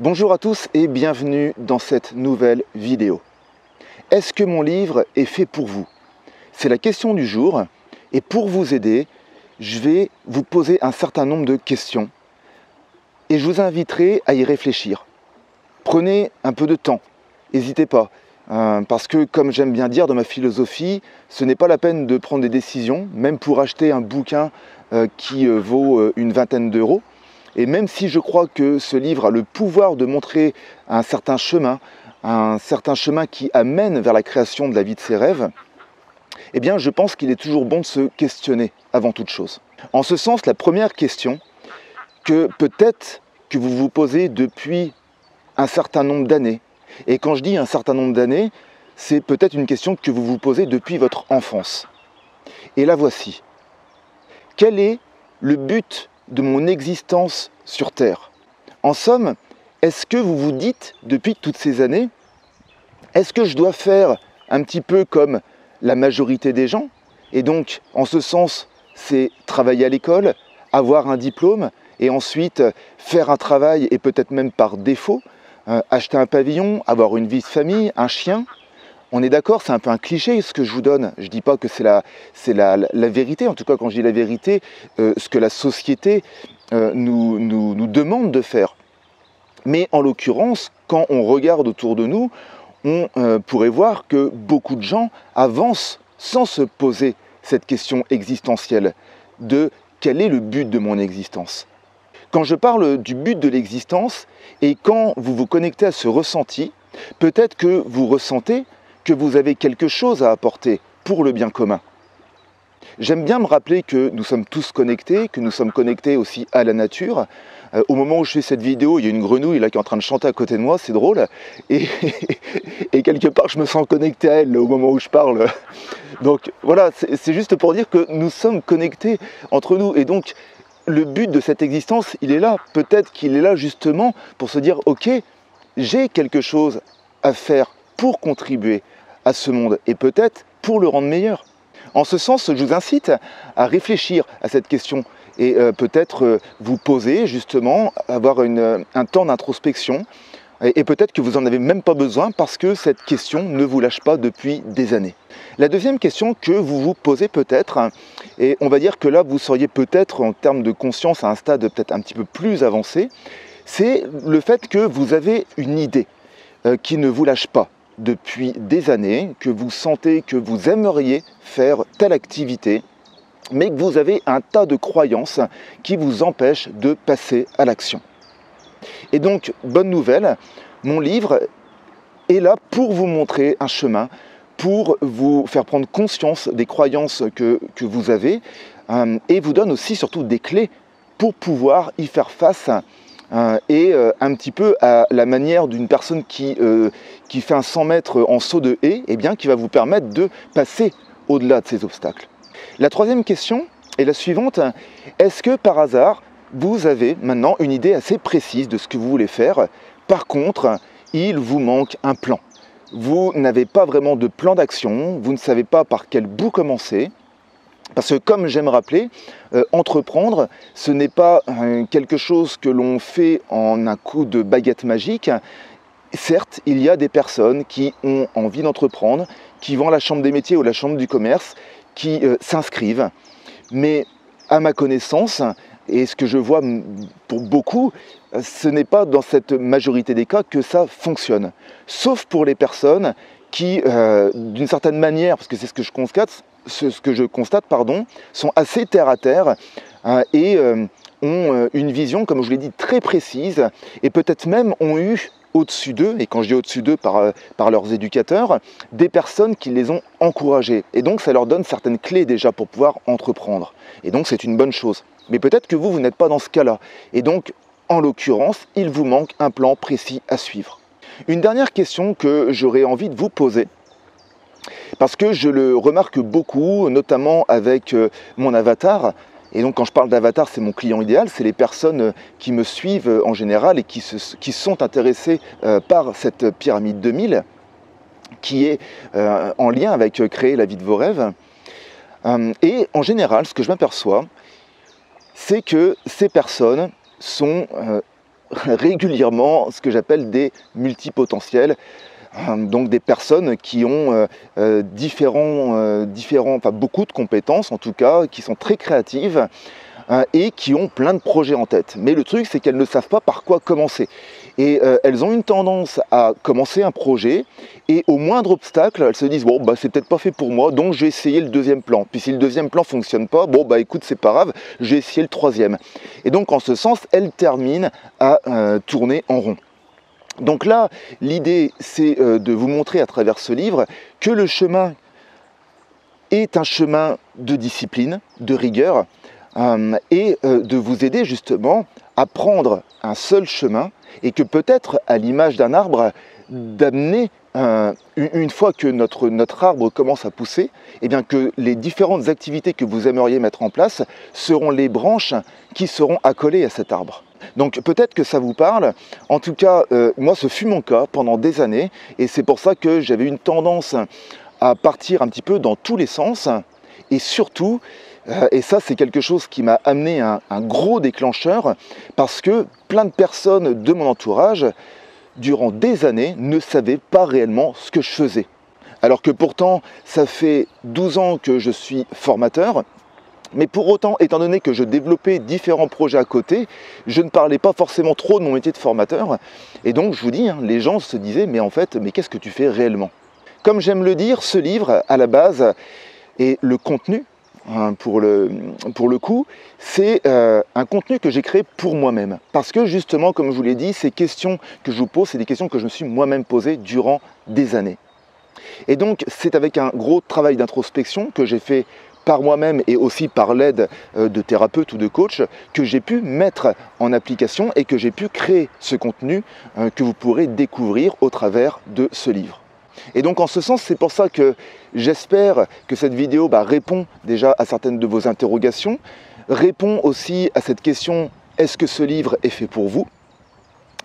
Bonjour à tous et bienvenue dans cette nouvelle vidéo. Est-ce que mon livre est fait pour vous? C'est la question du jour et pour vous aider, je vais vous poser un certain nombre de questions et je vous inviterai à y réfléchir. Prenez un peu de temps, n'hésitez pas, parce que comme j'aime bien dire dans ma philosophie, ce n'est pas la peine de prendre des décisions, même pour acheter un bouquin qui vaut une vingtaine d'euros. Et même si je crois que ce livre a le pouvoir de montrer un certain chemin qui amène vers la création de la vie de ses rêves, eh bien je pense qu'il est toujours bon de se questionner avant toute chose. En ce sens, la première question que peut-être que vous vous posez depuis un certain nombre d'années, et quand je dis un certain nombre d'années, c'est peut-être une question que vous vous posez depuis votre enfance. Et la voici. Quel est le but de mon existence sur Terre? En somme, est-ce que vous vous dites depuis toutes ces années, est-ce que je dois faire un petit peu comme la majorité des gens? Et donc, en ce sens, c'est travailler à l'école, avoir un diplôme, et ensuite faire un travail, et peut-être même par défaut, acheter un pavillon, avoir une vie de famille, un chien. On est d'accord, c'est un peu un cliché ce que je vous donne. Je ne dis pas que c'est la vérité, en tout cas quand je dis la vérité, ce que la société nous demande de faire. Mais en l'occurrence, quand on regarde autour de nous, on pourrait voir que beaucoup de gens avancent sans se poser cette question existentielle de quel est le but de mon existence. Quand je parle du but de l'existence et quand vous vous connectez à ce ressenti, peut-être que vous ressentez que vous avez quelque chose à apporter pour le bien commun. J'aime bien me rappeler que nous sommes tous connectés, que nous sommes connectés aussi à la nature. Au moment où je fais cette vidéo, il y a une grenouille là qui est en train de chanter à côté de moi, c'est drôle. Et quelque part, je me sens connecté à elle au moment où je parle. Donc voilà, c'est juste pour dire que nous sommes connectés entre nous. Et donc, le but de cette existence, il est là. Peut-être qu'il est là justement pour se dire, ok, j'ai quelque chose à faire pour contribuer à ce monde et peut-être pour le rendre meilleur. En ce sens, je vous incite à réfléchir à cette question et peut-être vous poser justement, avoir un temps d'introspection et peut-être que vous n'en avez même pas besoin parce que cette question ne vous lâche pas depuis des années. La deuxième question que vous vous posez peut-être, et on va dire que là vous seriez peut-être en termes de conscience à un stade peut-être un petit peu plus avancé, c'est le fait que vous avez une idée qui ne vous lâche pas depuis des années, que vous sentez que vous aimeriez faire telle activité, mais que vous avez un tas de croyances qui vous empêchent de passer à l'action. Et donc, bonne nouvelle, mon livre est là pour vous montrer un chemin, pour vous faire prendre conscience des croyances que vous avez, et vous donne aussi surtout des clés pour pouvoir y faire face et un petit peu à la manière d'une personne qui fait un 100 mètres en saut de haie, et bien, qui va vous permettre de passer au-delà de ces obstacles. La troisième question est la suivante. Est-ce que par hasard, vous avez maintenant une idée assez précise de ce que vous voulez faire? Par contre, il vous manque un plan. Vous n'avez pas vraiment de plan d'action, vous ne savez pas par quel bout commencer. Parce que comme j'aime rappeler, entreprendre, ce n'est pas quelque chose que l'on fait en un coup de baguette magique. Certes, il y a des personnes qui ont envie d'entreprendre, qui vont à la chambre des métiers ou à la chambre du commerce, qui s'inscrivent. Mais à ma connaissance, et ce que je vois pour beaucoup, ce n'est pas dans cette majorité des cas que ça fonctionne. Sauf pour les personnes qui, d'une certaine manière, parce que c'est ce que je constate, sont assez terre à terre et ont une vision, comme je l'ai dit, très précise et peut-être même ont eu au-dessus d'eux, et quand je dis au-dessus d'eux par leurs éducateurs, des personnes qui les ont encouragés. Et donc ça leur donne certaines clés déjà pour pouvoir entreprendre. Et donc c'est une bonne chose. Mais peut-être que vous n'êtes pas dans ce cas-là. Et donc, en l'occurrence, il vous manque un plan précis à suivre. Une dernière question que j'aurais envie de vous poser, parce que je le remarque beaucoup, notamment avec mon avatar. Et donc quand je parle d'avatar, c'est mon client idéal, c'est les personnes qui me suivent en général et qui sont intéressées par cette pyramide 2000, qui est en lien avec créer la vie de vos rêves. Et en général, ce que je m'aperçois, c'est que ces personnes sont régulièrement ce que j'appelle des multipotentiels, donc des personnes qui ont beaucoup de compétences en tout cas, qui sont très créatives et qui ont plein de projets en tête. Mais le truc, c'est qu'elles ne savent pas par quoi commencer. Et elles ont une tendance à commencer un projet et au moindre obstacle, elles se disent « bon, bah, c'est peut-être pas fait pour moi, donc je vais essayer le deuxième plan. Puis si le deuxième plan ne fonctionne pas, bon, bah écoute, c'est pas grave, je vais essayer le troisième. » Et donc en ce sens, elles terminent à tourner en rond. Donc là, l'idée, c'est de vous montrer à travers ce livre que le chemin est un chemin de discipline, de rigueur, et de vous aider justement à prendre un seul chemin et que peut-être, à l'image d'un arbre, d'amener, une fois que notre arbre commence à pousser, eh bien que les différentes activités que vous aimeriez mettre en place seront les branches qui seront accolées à cet arbre. Donc peut-être que ça vous parle. En tout cas, moi ce fut mon cas pendant des années et c'est pour ça que j'avais une tendance à partir un petit peu dans tous les sens et surtout, et ça c'est quelque chose qui m'a amené un gros déclencheur parce que plein de personnes de mon entourage durant des années ne savaient pas réellement ce que je faisais. Alors que pourtant ça fait 12 ans que je suis formateur. Mais pour autant, étant donné que je développais différents projets à côté, je ne parlais pas forcément trop de mon métier de formateur. Et donc, je vous dis, les gens se disaient, mais en fait, mais qu'est-ce que tu fais réellement? Comme j'aime le dire, ce livre, à la base, et le contenu, pour le coup, c'est un contenu que j'ai créé pour moi-même. Parce que justement, comme je vous l'ai dit, ces questions que je vous pose, c'est des questions que je me suis moi-même posées durant des années. Et donc, c'est avec un gros travail d'introspection que j'ai fait par moi-même et aussi par l'aide de thérapeutes ou de coachs que j'ai pu mettre en application et que j'ai pu créer ce contenu que vous pourrez découvrir au travers de ce livre. Et donc en ce sens, c'est pour ça que j'espère que cette vidéo répond déjà à certaines de vos interrogations, répond aussi à cette question « est-ce que ce livre est fait pour vous ?»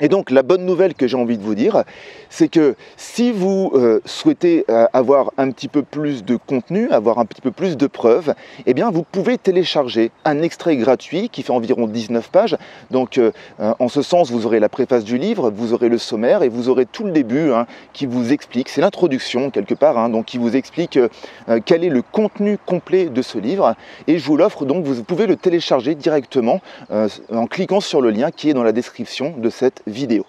Et donc la bonne nouvelle que j'ai envie de vous dire, c'est que si vous souhaitez avoir un petit peu plus de contenu, avoir un petit peu plus de preuves, eh bien vous pouvez télécharger un extrait gratuit qui fait environ 19 pages. Donc en ce sens, vous aurez la préface du livre, vous aurez le sommaire et vous aurez tout le début qui vous explique, c'est l'introduction quelque part, donc qui vous explique quel est le contenu complet de ce livre. Et je vous l'offre, donc vous pouvez le télécharger directement en cliquant sur le lien qui est dans la description de cette vidéo.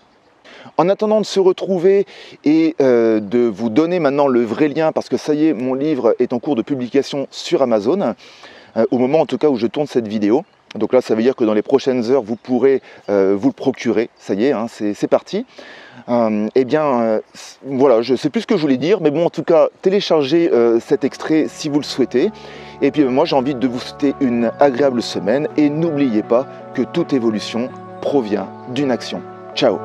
En attendant de se retrouver et de vous donner maintenant le vrai lien, parce que ça y est, mon livre est en cours de publication sur Amazon, au moment en tout cas où je tourne cette vidéo. Donc là, ça veut dire que dans les prochaines heures, vous pourrez vous le procurer. Ça y est, c'est parti. Eh bien, voilà, je ne sais plus ce que je voulais dire, mais bon, en tout cas, téléchargez cet extrait si vous le souhaitez. Et puis moi, j'ai envie de vous souhaiter une agréable semaine et n'oubliez pas que toute évolution provient d'une action. Ciao!